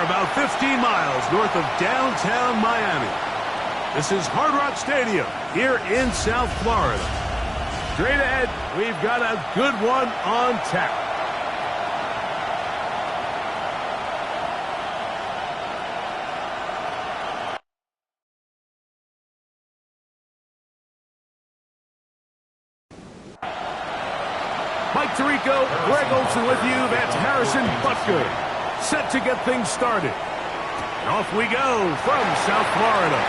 about 15 miles north of downtown Miami. This is Hard Rock Stadium here in South Florida. Straight ahead, we've got a good one on tap. Mike Tirico, Greg Olsen with you. That's Harrison Butker, set to get things started. And off we go from South Florida.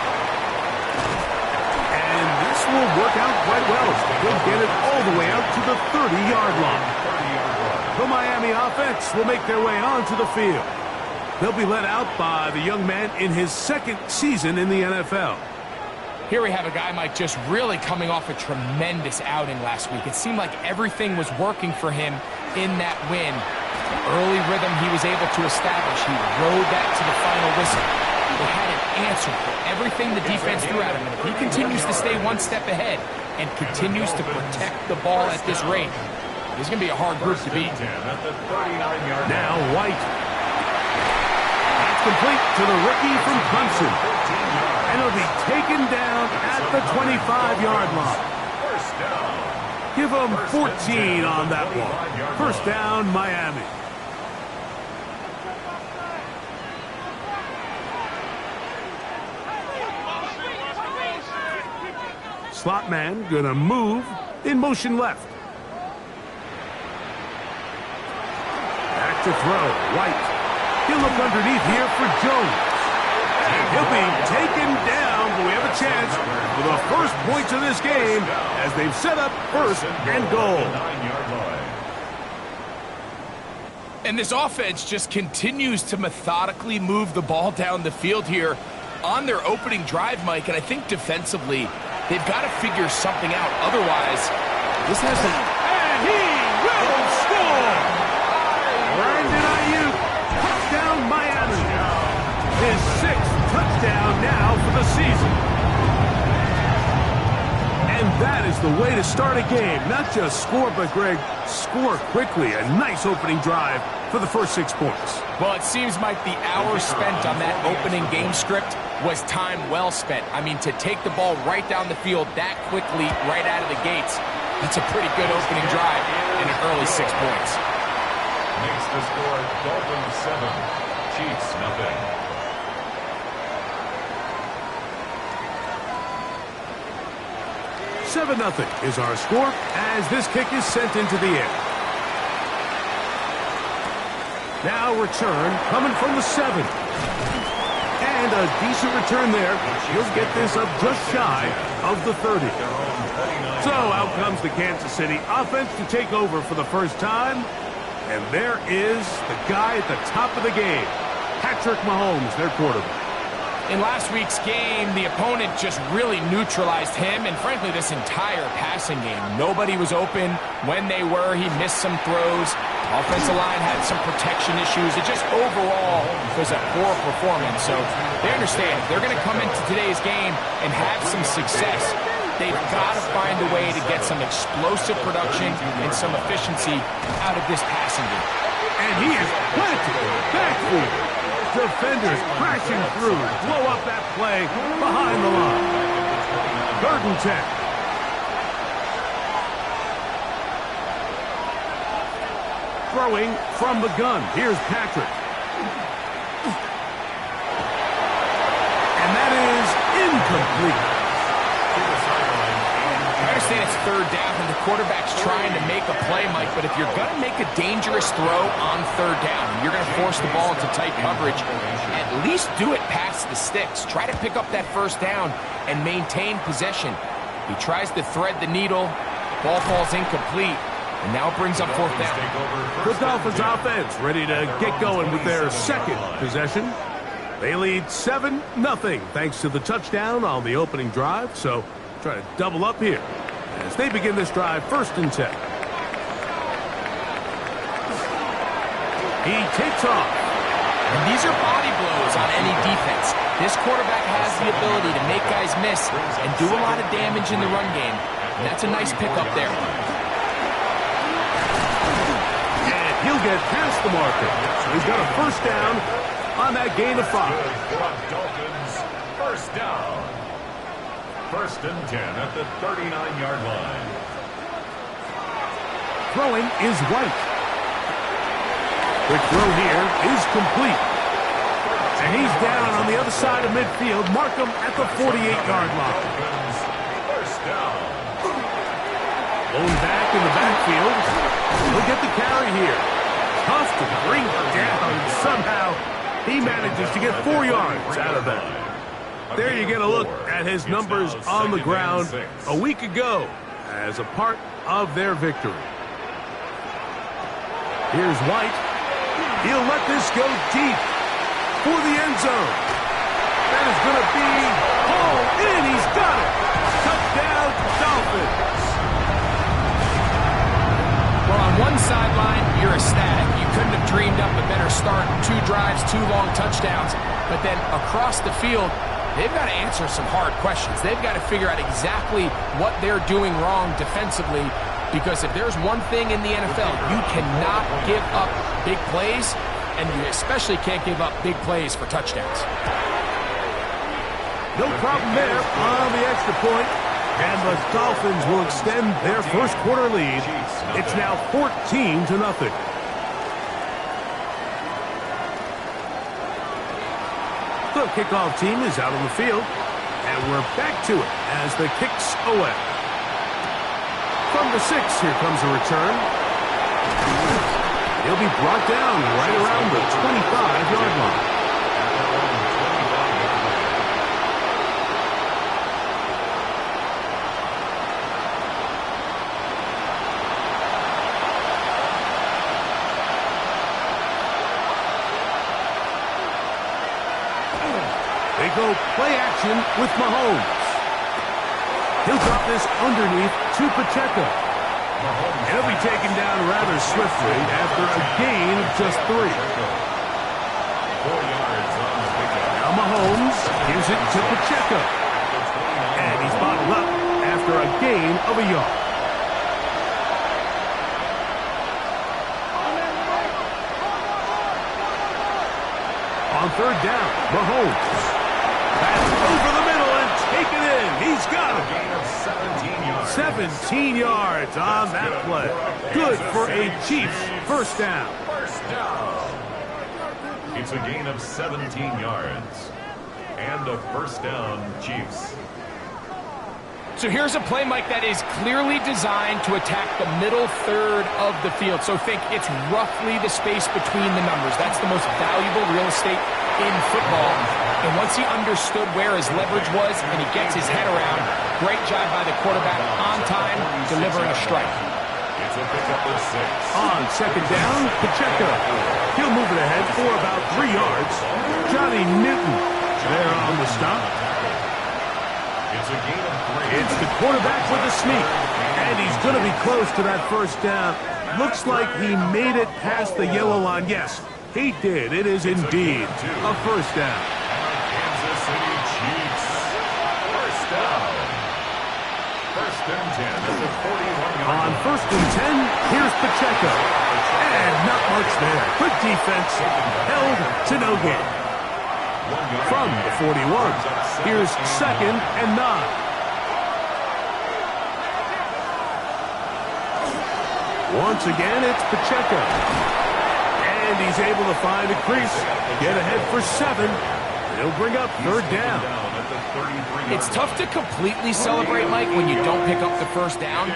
And this will work out quite well. They'll get it all the way out to the 30-yard line. The Miami offense will make their way onto the field. They'll be led out by the young man in his second season in the NFL. Here we have a guy, Mike, just really coming off a tremendous outing last week. It seemed like everything was working for him in that win. The early rhythm he was able to establish. He rode that to the final whistle. They had an answer for everything the defense threw at him. And if he continues to stay one step ahead and continues to protect the ball at this rate, he's going to be a hard group to beat. Now White. That's complete to the rookie from Clemson. And it'll be taken down at the 25-yard line. Give them 14 on that one. First down, Miami. Slot man gonna move in motion left. Back to throw, White. He'll look underneath here for Jones. And he'll be taken down, but we have a chance for the first points of this game as they've set up first and goal. And this offense just continues to methodically move the ball down the field here on their opening drive, Mike. And I think defensively, they've got to figure something out. Otherwise, this has to... And he will score! Brandon Ayuk, touchdown Miami. His sixth touchdown now for the season. And that is the way to start a game. Not just score, but, Greg, score quickly. A nice opening drive for the first 6 points. Well, it seems, Mike, the hours spent on that opening game script was time well spent. I mean, to take the ball right down the field that quickly, right out of the gates, that's a pretty good opening drive in an early 6 points. Makes the score Dolphins 7, Chiefs nothing. Nothing is our score as this kick is sent into the air. Now return coming from the 7. And a decent return there. He'll get this up just shy of the 30. So out comes the Kansas City offense to take over for the first time. And there is the guy at the top of the game, Patrick Mahomes, their quarterback. In last week's game, the opponent just really neutralized him and, frankly, this entire passing game. Nobody was open. When they were, he missed some throws. Offensive line had some protection issues. It just overall was a poor performance. So they understand if they're going to come into today's game and have some success, they've got to find a way to get some explosive production and some efficiency out of this passing game. And he is planted backfield. Defenders crashing through, blow up that play behind the line. 3rd and 10. Throwing from the gun. Here's Patrick. And that is incomplete. I understand it's 3rd down and the quarterback's trying to make a play, Mike, but if you're going to make a dangerous throw on 3rd down, you're going to force the ball into tight coverage, at least do it past the sticks. Try to pick up that 1st down and maintain possession. He tries to thread the needle, ball falls incomplete, and now it brings up 4th down. The Dolphins offense ready to get going with their second possession. They lead 7-0 thanks to the touchdown on the opening drive, so try to double up here as they begin this drive 1st and 10. He takes off. And these are body blows on any defense. This quarterback has the ability to make guys miss and do a lot of damage in the run game. And that's a nice pickup there. And he'll get past the marker. So he's got a 1st down on that gain of 5. Dolphins, first down. 1st and 10 at the 39-yard line. Throwing is White. Quick throw here is complete. And he's down on the other side of midfield. Mark him at the 48-yard line. Dolphins, first down. Blown back in the backfield. He'll get the carry here. Tough to bring down. Somehow he manages to get 4 yards out of that. There you get a look at his numbers on the ground a week ago as a part of their victory. Here's White. He'll let this go deep for the end zone. That is going to be hauled in. He's got it. Touchdown, Dolphins. Well, on one sideline, you're ecstatic. You couldn't have dreamed up a better start. 2 drives, 2 long touchdowns. But then across the field, they've got to answer some hard questions. They've got to figure out exactly what they're doing wrong defensively, because if there's one thing in the NFL, you cannot give up big plays, and you especially can't give up big plays for touchdowns. No problem there on the extra point, and the Dolphins will extend their first quarter lead. It's now 14-0. The kickoff team is out on the field, and we're back to it as the kicks away. From the 6, here comes a return. He'll be brought down right around the 25-yard line. They go play action with Mahomes. He'll drop this underneath to Pacheco. And he'll be taken down rather swiftly after a gain of just 3. 4 yards on the pickup. Now Mahomes gives it to Pacheco. And he's bottled up after a gain of a yard. On 3rd down, Mahomes. That's over the middle and taken in. He's got it. Gain of 17 yards. 17 yards on that play. Good for a Chiefs first down. First down. It's a gain of 17 yards. And a first down, Chiefs. So here's a play, Mike, that is clearly designed to attack the middle third of the field. So think it's roughly the space between the numbers. That's the most valuable real estate in football. And once he understood where his leverage was and he gets his head around, great job by the quarterback on time, delivering a strike. It's a pickup of 6. On 2nd down, Pacheco. He'll move it ahead for about 3 yards. Johnny Newton there on the stop. It's a gain of 3. It's the quarterback with the sneak. And he's going to be close to that first down. Looks like he made it past the yellow line. Yes, he did. It is indeed a first down. Kansas City Chiefs. First down. 1st and 10 at the 41-yard line. On 1st and 10, here's Pacheco. And not much there. Good defense. Held to no gain. From the 41, here's 2nd and 9. Once again, it's Pacheco. And he's able to find a crease. Get ahead for 7. He'll bring up 3rd down. It's tough to completely celebrate, Mike, when you don't pick up the first down.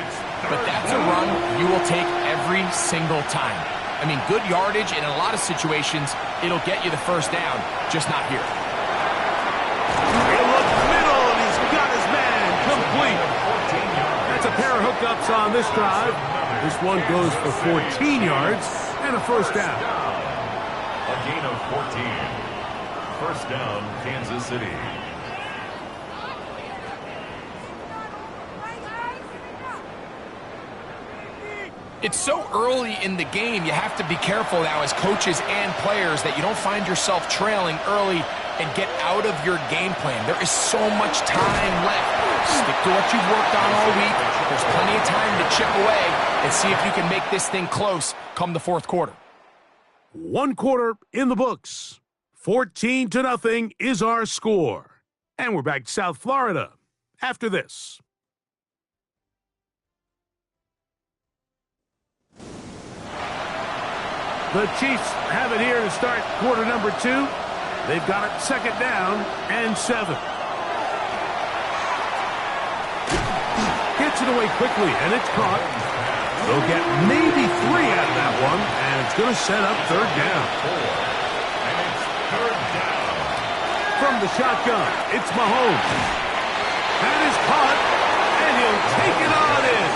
But that's a run you will take every single time. I mean, good yardage, and in a lot of situations, it'll get you the first down, just not here. He'll look middle, and he's got his man complete. That's a pair of hookups on this drive. This one goes for 14 yards and a first down. A gain of 14. First down, Kansas City. It's so early in the game, you have to be careful now as coaches and players that you don't find yourself trailing early and get out of your game plan. There is so much time left. Stick to what you've worked on all week. There's plenty of time to chip away and see if you can make this thing close come the 4th quarter. 1 quarter in the books. 14-0 is our score. And we're back to South Florida after this. The Chiefs have it here to start quarter number 2. They've got it 2nd down and 7. Gets it away quickly, and it's caught. They'll get maybe 3 out of that one, and it's going to set up 3rd down. And it's 3rd down. From the shotgun, it's Mahomes. That is caught, and he'll take it on in.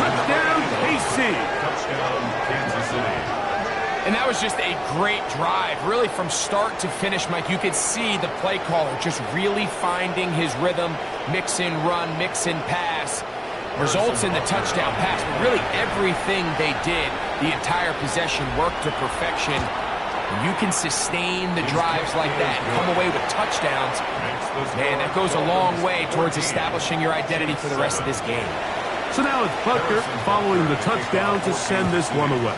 Touchdown, KC. Touchdown, Kansas City. And that was just a great drive. Really, from start to finish, Mike, you could see the play caller just really finding his rhythm, mix and run, mix and pass. Results in the touchdown pass. But really, everything they did, the entire possession, worked to perfection. When you can sustain the drives like that and come away with touchdowns, man, that goes a long way towards establishing your identity for the rest of this game. So now it's Butker following the touchdown to send this one away.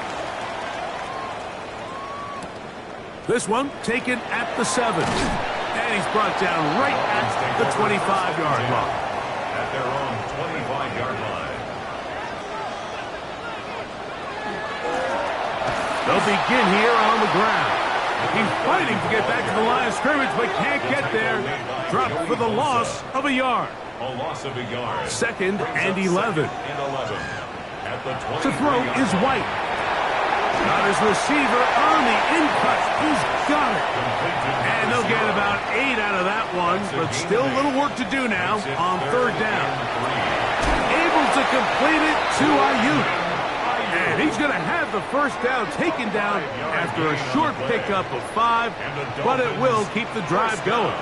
This one taken at the 7. And he's brought down right at the 25-yard line. At their own 25-yard line. They'll begin here on the ground. He's fighting to get back to the line of scrimmage, but can't get there. Dropped for the loss of a yard. A loss of a yard. 2nd and 11. At the To throw is White. Got his receiver on the in-cut. He's got it. And they'll get about 8 out of that one, but still a little work to do now on 3rd down. Able to complete it to Ayuk. And he's going to have the 1st down taken down after a short pickup of 5, but it will keep the drive going.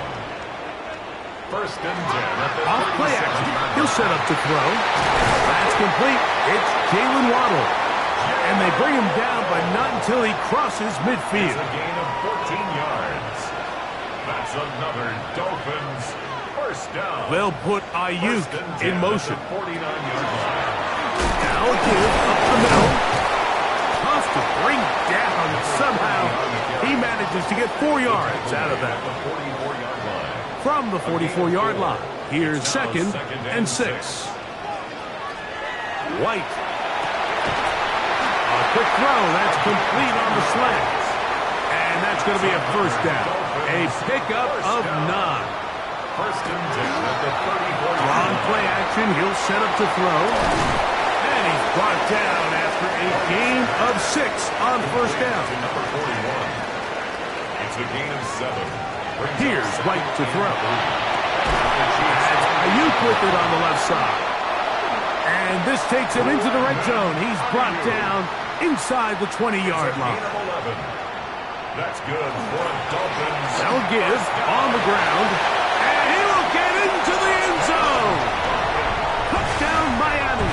1st and 10. Off play action. He'll set up to throw. That's complete. It's Jalen Waddle. And they bring him down, but not until he crosses midfield. It's a gain of 14 yards. That's another Dolphins 1st down. They'll put Ayuk in motion. 49-yard line. Now a give up the middle. Tough to bring down. Somehow he manages to get 4 yards out of that. The 44-yard line. From the 44-yard line, here's 2nd and 6. White. Quick throw, that's complete on the slants. And that's going to be a 1st down. A pickup of 9. 1st and 10 at the 34-yard On play action, he'll set up to throw. And he's brought down after a gain of 6 on 1st down. Number 41. It's a gain of 7. Here's White to throw. That's Ayuk with it on the left side. And this takes him into the red zone. He's brought down inside the 20-yard line. That's good for Dolphins. They'll give on the ground, and he will get into the end zone. Touchdown, Miami.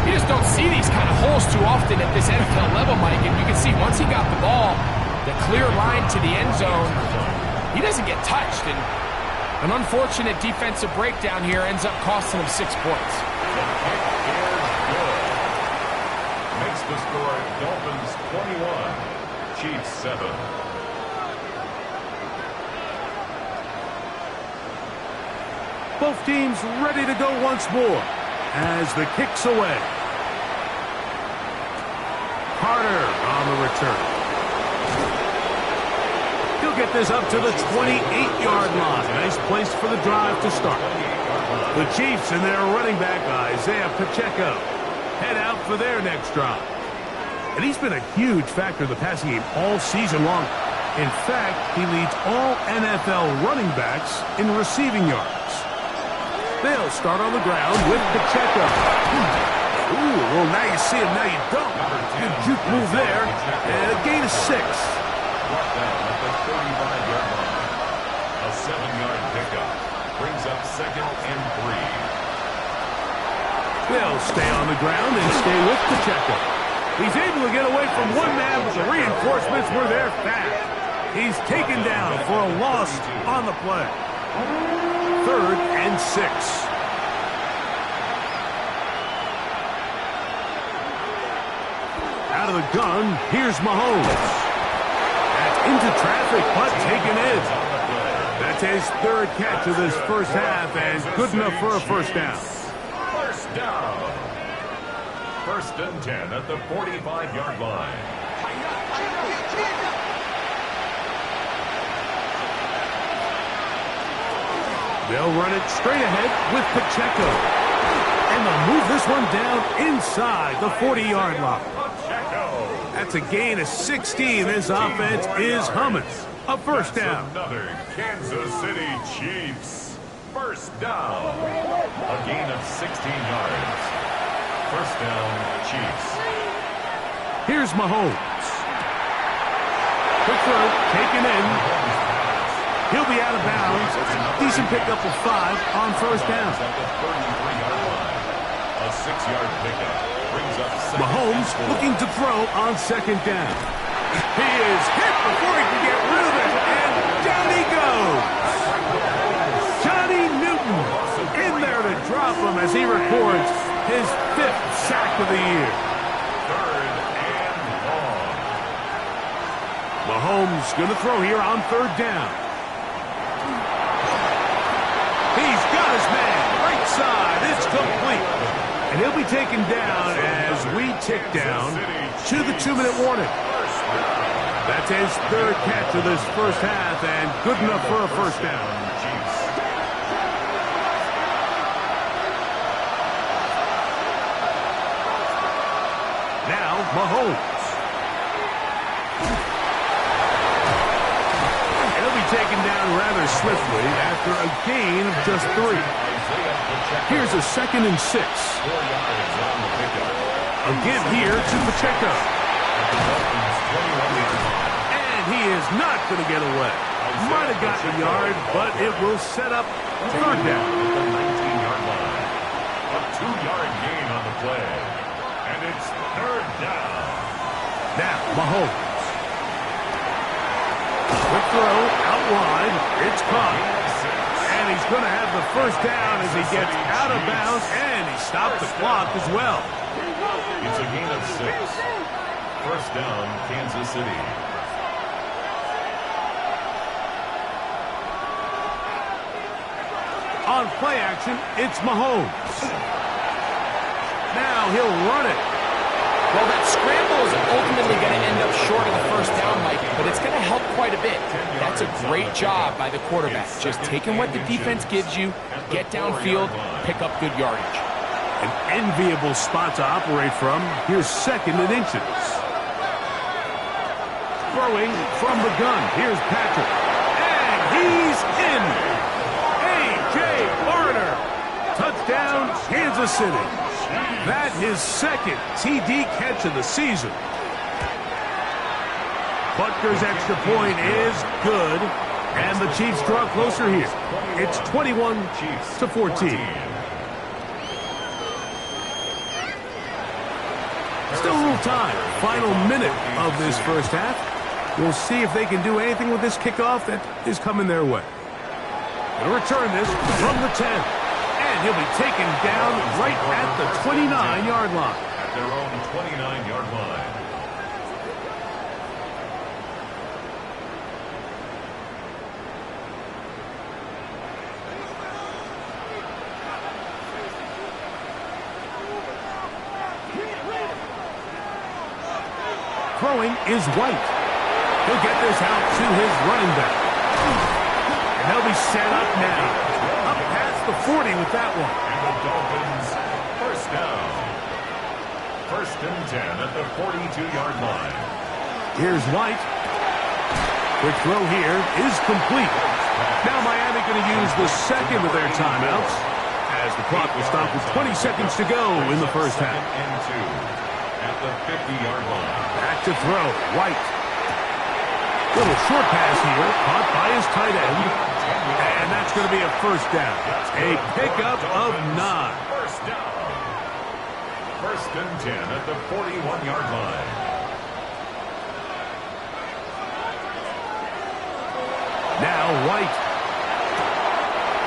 You just don't see these kind of holes too often at this NFL level, Mike. And you can see once he got the ball, the clear line to the end zone, he doesn't get touched. And an unfortunate defensive breakdown here ends up costing him 6 points. The kick is good. Makes the score Dolphins 21, Chiefs 7. Both teams ready to go once more as the kick's away. Carter on the return. He'll get this up to the 28-yard line. Nice place for the drive to start. The Chiefs and their running back, Isaiah Pacheco, head out for their next drive. And he's been a huge factor in the passing game all season long. In fact, he leads all NFL running backs in receiving yards. They'll start on the ground with Pacheco. Ooh, well, now you see him, now you don't. Good juke move there, and a gain of 6. Brought down at the 35-yard line. A 7-yard pickup brings up 2nd and 3. They'll stay on the ground and stay with Pacheco. He's able to get away from one man, but the reinforcements were there fast. He's taken down for a loss on the play. 3rd and 6. Out of the gun, here's Mahomes. into traffic, but taken in. That's his third catch of this first half, and good enough for a first down. First down. First and 10 at the 45-yard line. They'll run it straight ahead with Pacheco. And they'll move this one down inside the 40-yard line. That's a gain of 16. This offense is humming. A first down. Another Kansas City Chiefs. First down. A gain of 16 yards. First down, Chiefs. Here's Mahomes. Quick throw, taken in. He'll be out of bounds. Decent pickup of 5 on first down. At the 33-yard line. A 6-yard pickup brings up second. Mahomes looking to throw on second down. He is hit before he can get rid of it, and down he goes. Johnny Newton in there to drop him as he records his 5th sack of the year. Third and long. Mahomes going to throw here on third down. He's got his man right side. It's complete. And he'll be taken down as we tick down to the 2-minute warning. That's his third catch of this first half, and good enough for a first down. Now, Mahomes. And he'll be taken down rather swiftly after a gain of just 3. Here's a 2nd and 6. Again here to Pacheco. And he is not going to get away. Might have gotten a yard, but it will set up third down. At the 19-yard line. A 2-yard gain on the play. And it's third down. Now, Mahomes. Quick throw out wide. It's caught. And he's going to have the first down as he gets out of bounds, and he stopped the clock as well. It's a gain of 6. First down, Kansas City. On play action, it's Mahomes. Now he'll run it. Well, that scramble is ultimately going to end up short of the first down, Mike, but it's going to help quite a bit. That's a great job by the quarterback. Just taking what the defense gives you, get downfield, pick up good yardage. An enviable spot to operate from. Here's 2nd and inches. Throwing from the gun. Here's Patrick. And he's in. A.J. Barner. Touchdown, Kansas City. That his 2nd TD catch of the season. Butker's extra point is good. And the Chiefs draw closer here. It's 21-14. Still a little time. Final minute of this first half. We'll see if they can do anything with this kickoff that is coming their way. They'll return this from the 10. And he'll be taken down right at the 29-yard line. At their own 29-yard line. Throwing is White. He'll get this out to his running back. And they'll be set up now. Up past the 40 with that one. And the Dolphins, first down. First and 10 at the 42-yard line. Here's White. Quick throw here is complete. Now Miami going to use the 2nd of their timeouts as the clock will stop with 20 seconds to go in the first half. Second and 2 at the 50-yard line. Back to throw. White. Little short pass here, caught by his tight end. And that's going to be a first down. A pickup of 9. First down. First and 10 at the 41-yard line. Now White.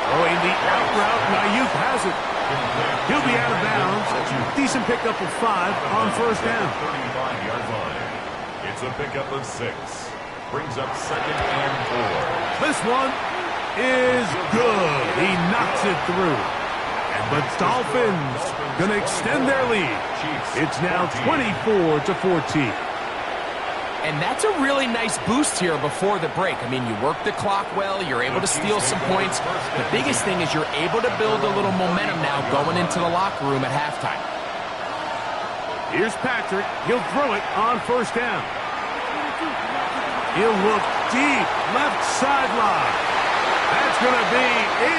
Throwing the out route. Ayuk has it. He'll be out of bounds. Decent pickup of 5 on first down. 35-yard line. It's a pickup of 6. Brings up 2nd and 4. This one is good. He knocks it through. And the Dolphins going to extend their lead. It's now 24-14. And that's a really nice boost here before the break. I mean, you work the clock well, you're able to steal some points. The biggest thing is you're able to build a little momentum now going into the locker room at halftime. Here's Patrick. He'll throw it on 1st down. He'll look deep, left sideline. That's going to be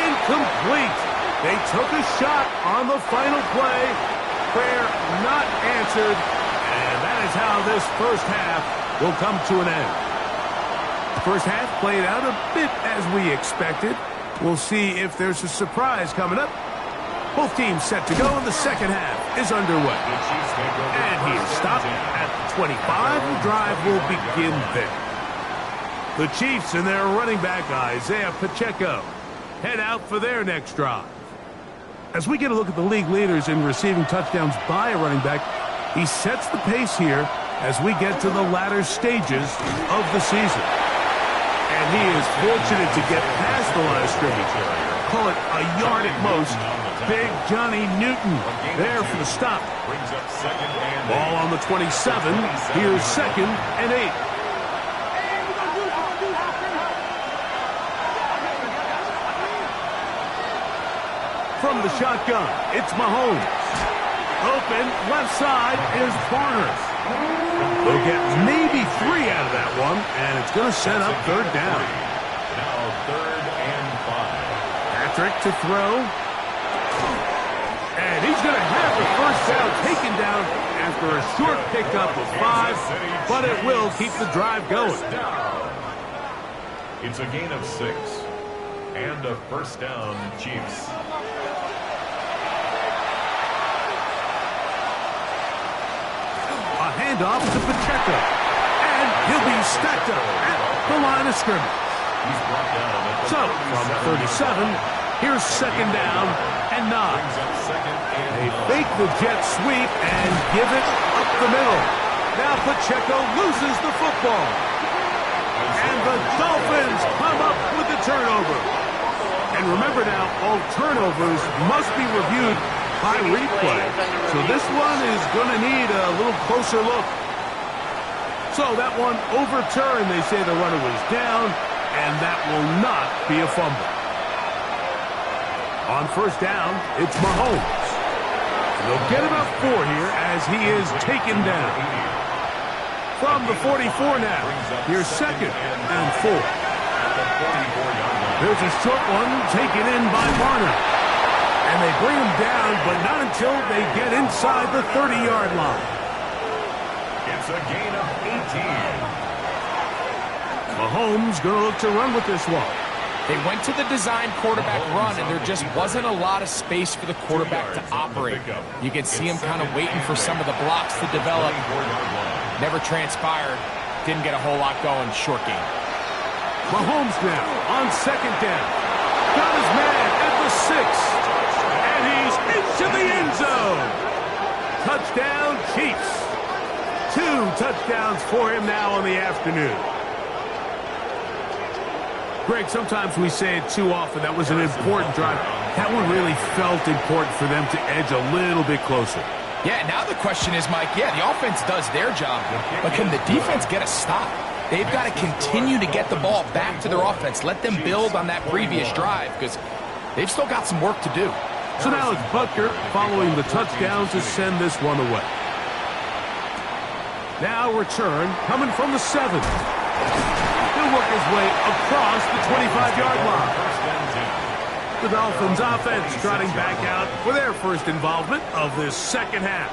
incomplete. They took a shot on the final play. Prayer not answered. And that is how this first half will come to an end. First half played out a bit as we expected. We'll see if there's a surprise coming up. Both teams set to go, and the second half is underway. And he is stopped at the 25. The drive will begin there. The Chiefs and their running back, Isaiah Pacheco, head out for their next drive. As we get a look at the league leaders in receiving touchdowns by a running back, he sets the pace here as we get to the latter stages of the season. And he is fortunate to get past the line of scrimmage. Call it a yard at most. Big Johnny Newton there for the stop. Ball on the 27. Here's 2nd and 8. From the shotgun, it's Mahomes. Open, left side is Barner. They'll get maybe 3 out of that one, and it's going to set up 3rd down. Now 3rd and 5. Patrick to throw. And he's going to have the first down taken down after a short pickup of 5, but it will keep the drive going. It's a gain of 6. And a 1st down, Chiefs. A handoff to Pacheco. And he'll be stacked up at the line of scrimmage. So, from 37, here's 2nd down and 9. They fake the jet sweep and give it up the middle. Now Pacheco loses the football. And the Dolphins come up with the turnover. And remember now, all turnovers must be reviewed by replay. So this one is going to need a little closer look. So that one overturned. They say the runner was down, and that will not be a fumble. On 1st down, it's Mahomes. And they'll get about 4 here as he is taken down. From the 44 now, here's 2nd and 4. There's a short one taken in by Barner. And they bring him down, but not until they get inside the 30-yard line. It's a gain of 18. Mahomes going to look to run with this one. They went to the design quarterback run, and there just wasn't a lot of space for the quarterback to operate. You can see him kind of waiting for some of the blocks to develop. Never transpired. Didn't get a whole lot going. Short game. Mahomes now on 2nd down. Got his man at the 6. And he's into the end zone. Touchdown, Chiefs. 2 touchdowns for him now on the afternoon. Greg, sometimes we say it too often. That was an important drive. That one really felt important for them to edge a little bit closer. Yeah, now the question is, Mike, the offense does their job, but can the defense get a stop? They've got to continue to get the ball back to their offense. Let them build on that previous drive because they've still got some work to do. So now it's Butker following the touchdown to send this one away. Now return coming from the 7. He'll work his way across the 25-yard line. The Dolphins offense trotting back out for their first involvement of this second half.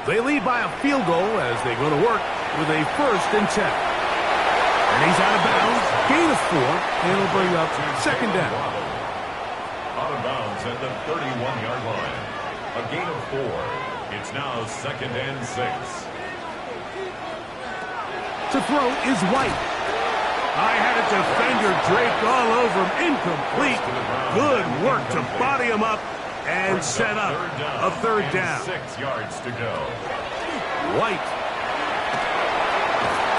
They lead by a field goal as they go to work with a 1st and 10. And he's out of bounds, gain of 4, and it'll bring up 2nd down. Out of bounds at the 31-yard line. A gain of 4. It's now 2nd and 6. To throw is White. I had a defender draped all over him. Incomplete. Good work to body him up and set up a 3rd down. 6 yards to go. White.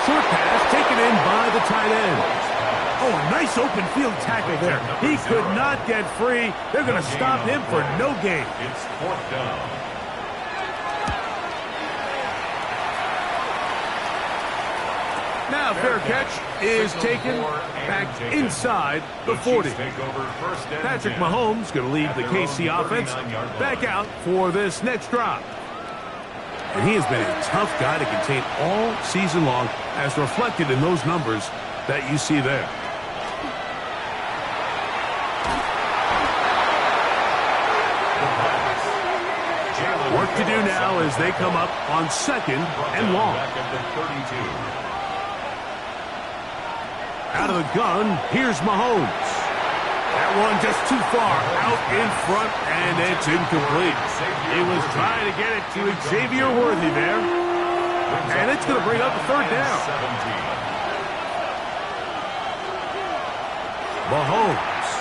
Short pass taken in by the tight end. Oh, a nice open field tackle there. He could not get free. They're going to stop him for no gain. It's 4th down. Now fair catch is taken back inside the 40. Patrick Mahomes going to lead the KC offense back out for this next drive. And he has been a tough guy to contain all season long, as reflected in those numbers that you see there. Work to do now as they come up on 2nd and long. Out of the gun, here's Mahomes. That one just too far out in front, and it's incomplete. He was trying to get it to Xavier Worthy there. And it's going to bring up a 3rd down. Mahomes.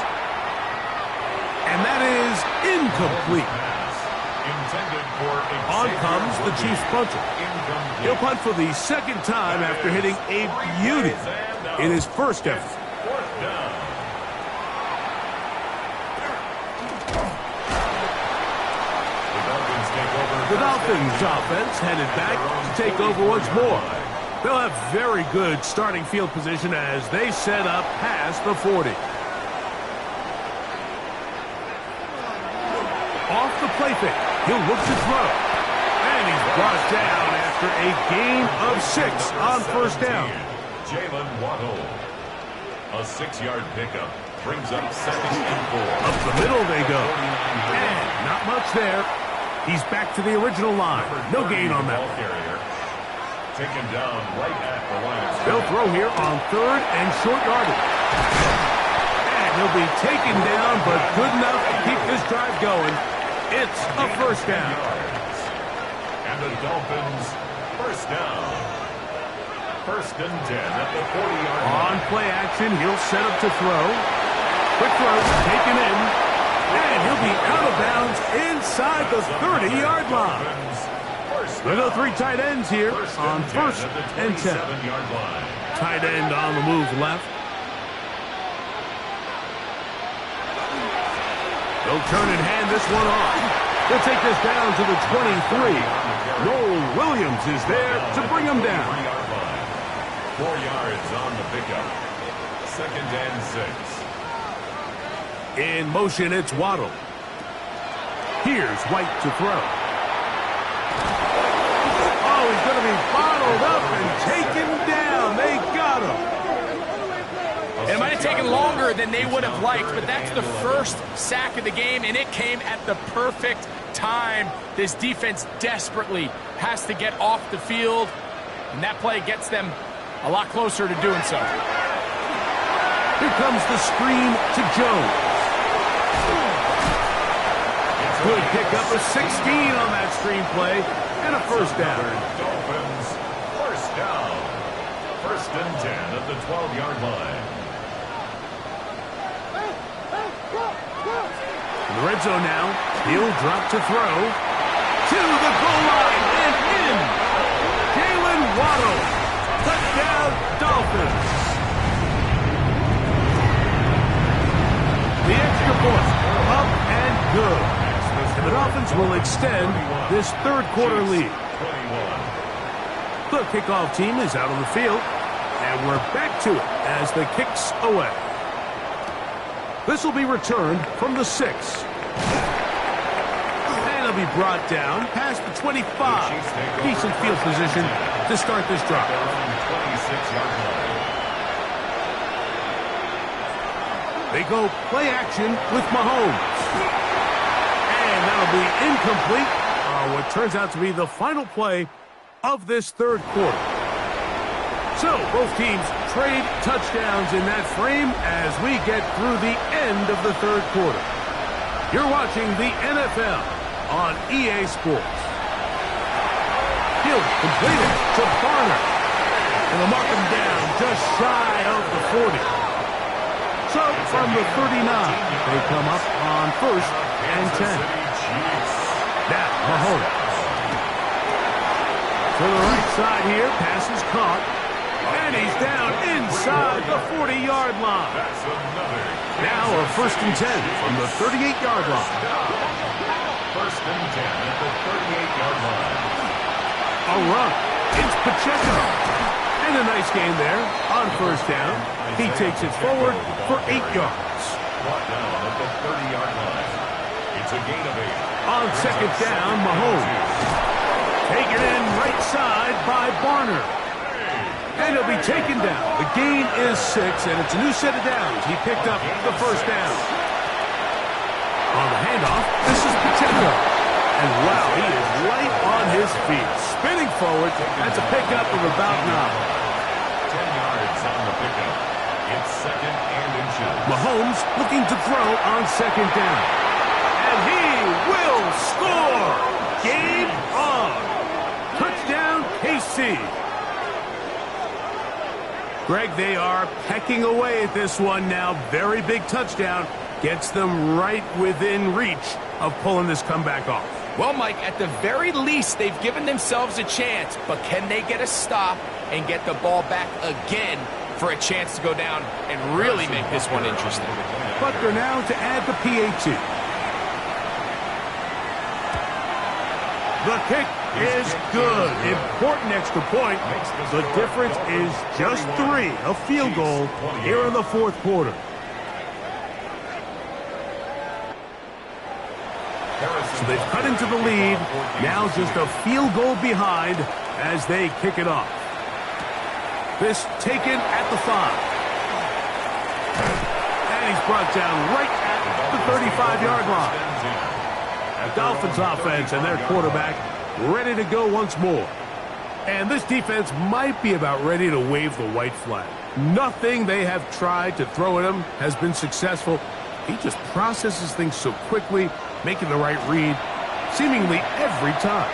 And that is incomplete. On comes the Chiefs punter. He'll punt for the 2nd time after hitting a beauty in his first effort. The Dolphins offense headed back to take over once more. They'll have very good starting field position as they set up past the 40. Off the play fake, he'll look to throw. And he's brought down after a gain of 6 on 1st down. Jalen Waddle. A 6-yard pickup brings up 2nd and 4. Up the middle they go. And not much there. He's back to the original line. No gain on that. Taken down right at the line. They'll throw here on 3rd and short yardage. And he'll be taken down, but good enough to keep this drive going. It's a 1st down. And the Dolphins, 1st down. 1st and 10 at the 40-yard line. On play action, he'll set up to throw. Quick throw, taken in. And he'll be out of bounds inside the 30-yard line. There are 3 tight ends here on 1st and 10. Tight end on the move left. They'll turn and hand this one off. They'll take this down to the 23. Noel Williams is there to bring him down. 4 yards on the pickup. 2nd and 6. In motion, it's Waddle. Here's White to throw. Oh, he's going to be bottled up and taken down. They got him. It might have taken longer than they would have liked, but that's the 1st sack of the game, and it came at the perfect time. This defense desperately has to get off the field, and that play gets them a lot closer to doing so. Here comes the screen to Jones. Good pickup of 16 on that screen play, and a 1st down. Dolphins, 1st down. 1st and 10 at the 12-yard line. In the red zone now, he'll drop to throw. To the goal line and in. Jalen Waddle. Touchdown, Dolphins. The extra point, up and good. And the Dolphins will extend this 3rd quarter lead. The kickoff team is out on the field, and we're back to it as the kick's away. This will be returned from the 6. And it'll be brought down past the 25. Decent field position to start this drive. They go play action with Mahomes. And that'll be incomplete on what turns out to be the final play of this 3rd quarter. So both teams trade touchdowns in that frame as we get through the end of the 3rd quarter. You're watching the NFL on EA Sports. He'll complete it to Barner. And they'll mark him down just shy of the 40. So from the 39, they come up on 1st and 10. Now Mahomes. To the right side here, pass is caught. And he's down inside the 40-yard line. That's another. Now a 1st and 10 from the 38-yard line. First and 10 at the 38-yard line. A run. It's Pacheco. And a nice gain there on 1st down. He takes it forward for 8 yards. Brought down at the 30-yard line. It's a gain of 8. On 2nd down, Mahomes. Taken in right side by Barner. And he'll be taken down. The gain is 6, and it's a new set of downs. He picked up the 1st down. On the handoff, this is Pacheco. And wow, he is right on his feet. Spinning forward, that's a pickup of about 9. 10 yards on the pickup. It's 2nd and inches. Mahomes looking to throw on 2nd down. And he will score! Game on! Touchdown, KC! Greg, they are pecking away at this one now. Very big touchdown. Gets them right within reach of pulling this comeback off. Well, Mike, at the very least, they've given themselves a chance, but can they get a stop and get the ball back again for a chance to go down and really make this one interesting? But they're now to add the PAT. The kick is good. Important extra point. The difference is just 3. A field goal here in the 4th quarter. So they've cut into the lead. Now just a field goal behind as they kick it off. This taken at the 5. And he's brought down right at the 35-yard line. The Dolphins offense and their quarterback ready to go once more. And this defense might be about ready to wave the white flag. Nothing they have tried to throw at him has been successful. He just processes things so quickly, making the right read seemingly every time.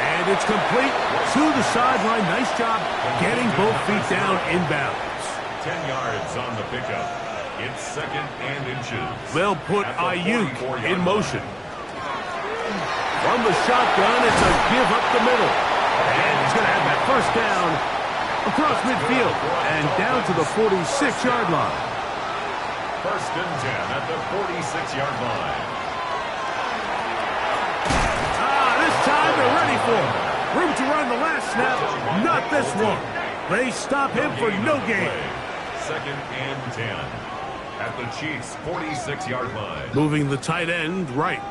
And it's complete to the sideline. Nice job getting both feet down inbounds. 10 yards on the pickup. It's 2nd and inches. They'll put Ayuk in motion. From the shotgun, it's a give up the middle. And he's going to have that 1st down across midfield and down to the 46-yard line. 1st and 10 at the 46-yard line. This time they're ready for him. Room to run the last snap. Not this one. They stop him for no gain. 2nd and 10 at the Chiefs' 46-yard line. Moving the tight end right.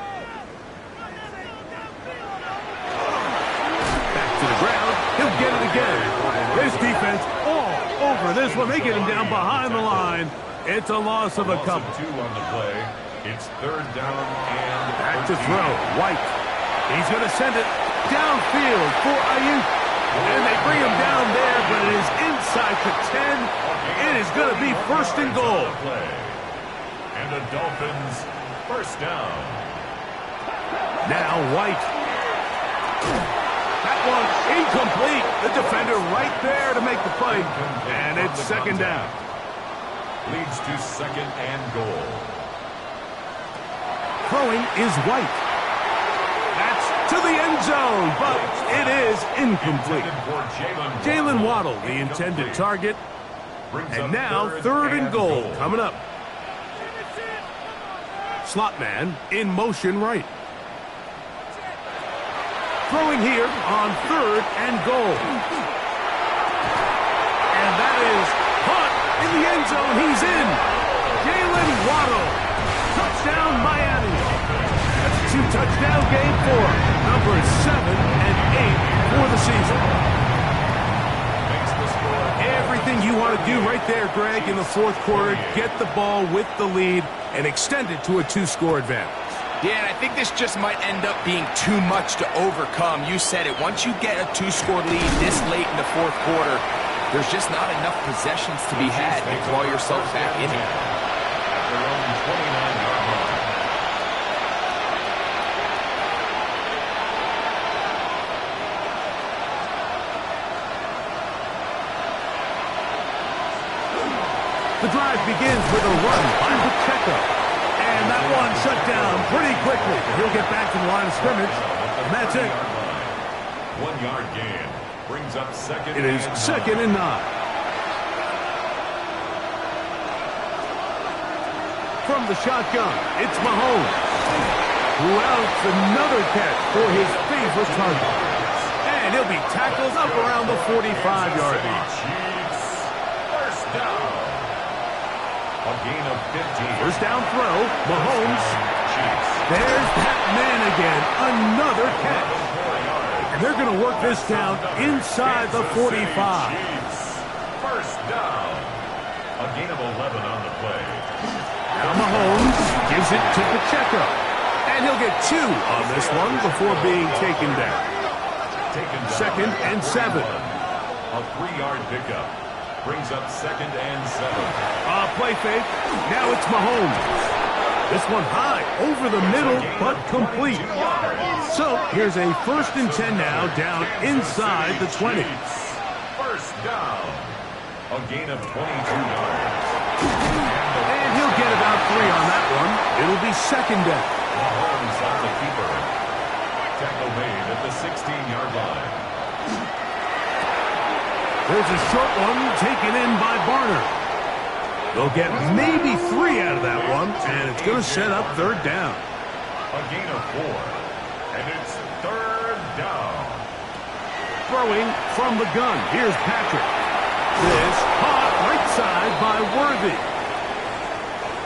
Back to the ground. He'll get it again. This defense all over this one. They get him down behind the line. It's a loss of a couple. 2 on the play. It's 3rd down and back to throw. White. He's going to send it downfield for Ayuk. And they bring him down there, but it is inside the 10. It is going to be 1st and goal. And the Dolphins 1st down. Now White. That one incomplete. The defender right there to make the play. And it's 2nd down. Leads to 2nd and goal. Throwing is White. That's to the end zone, but it is incomplete. Jalen Waddle, the intended target. And now 3rd and goal coming up. Slot man in motion right. Throwing here on 3rd and goal. And that is caught in the end zone. He's in. Jalen Waddle. Touchdown Miami. That's a 2-touchdown game for number 7 and 8 for the season. Everything you want to do right there, Greg, in the 4th quarter. Get the ball with the lead and extend it to a 2-score advantage. Yeah, and I think this just might end up being too much to overcome. You said it. Once you get a 2-score lead this late in the 4th quarter, there's just not enough possessions to be had to claw yourself back in it. At their own 29-yard line. The drive begins with a run by Pacheco. And that one shut down pretty quickly. He'll get back to the line of scrimmage, and that's it. 1-yard gain. Brings up second. It is second and 9. From the shotgun, it's Mahomes. Who outs another catch for his favorite target. And he'll be tackled up around the 45-yard line. First down. A gain of 15. First down throw, Mahomes. Chiefs. There's that man again, another catch. And they're going to work this down inside the 45. First down. A gain of 11 on the play. Now Mahomes gives it to Pacheco. And he'll get 2 on this one before being taken down. Second and 7. A 3-yard pickup. Brings up second and 7. Play fake. Now it's Mahomes. This one high over the middle, but complete. So here's a first and 10 now, down inside the 20. First down. A gain of 22 yards. And he'll get about 3 on that one. It'll be second down. Mahomes on the keeper. Tackle made at the 16-yard line. There's a short one taken in by Barner. They'll get maybe 3 out of that one, and it's going to set up third down. A gain of 4. And it's third down. Throwing from the gun. Here's Patrick. This caught right side by Worthy.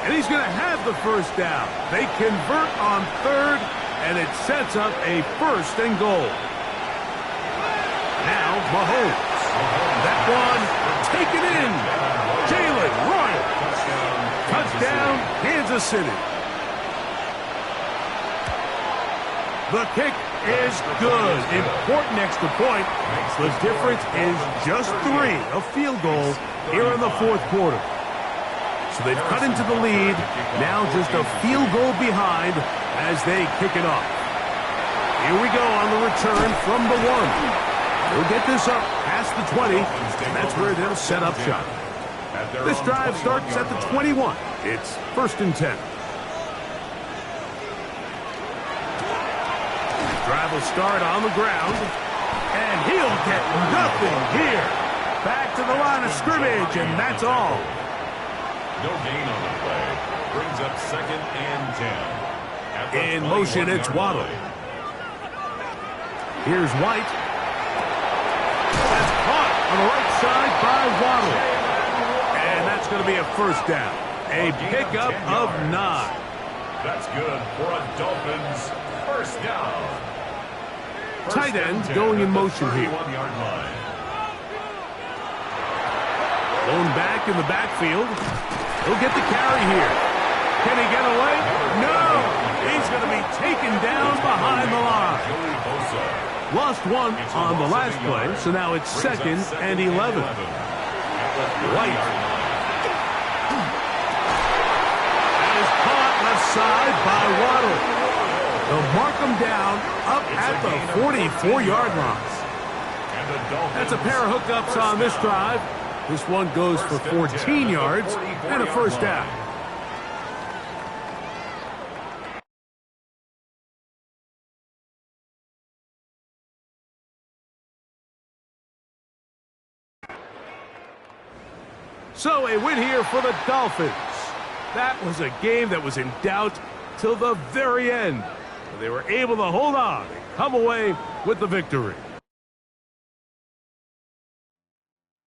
And he's going to have the first down. They convert on third, and it sets up a first and goal. Now Mahomes. That one taken in. Jalen Royal. Touchdown, Kansas City. The kick is good. Important extra point. The difference is just 3, a field goal here in the fourth quarter. So they've cut into the lead. Now just a field goal behind as they kick it off. Here we go on the return from the 1. They'll get this up past the 20, and that's where they'll set up shop. This drive starts at the 21. It's first and 10. Drive will start on the ground, and he'll get nothing here. Back to the line of scrimmage, and that's all. No gain on the play. Brings up second and 10. In motion, it's Waddle. Here's White. That's caught on the right side by Waddle. And that's going to be a first down. A pickup of 9. That's good for a Dolphins first down. Tight end going in motion here. Blown back in the backfield. He'll get the carry here. Can he get away? No! He's going to be taken down behind the line. Lost 1 on the last play, so now it's second and 11. White. That is caught left side by Waddle. They'll mark him down up at the 44-yard line. That's a pair of hookups on this drive. This one goes for 14 yards and a first down. So a win here for the Dolphins. That was a game that was in doubt till the very end. They were able to hold on and come away with the victory.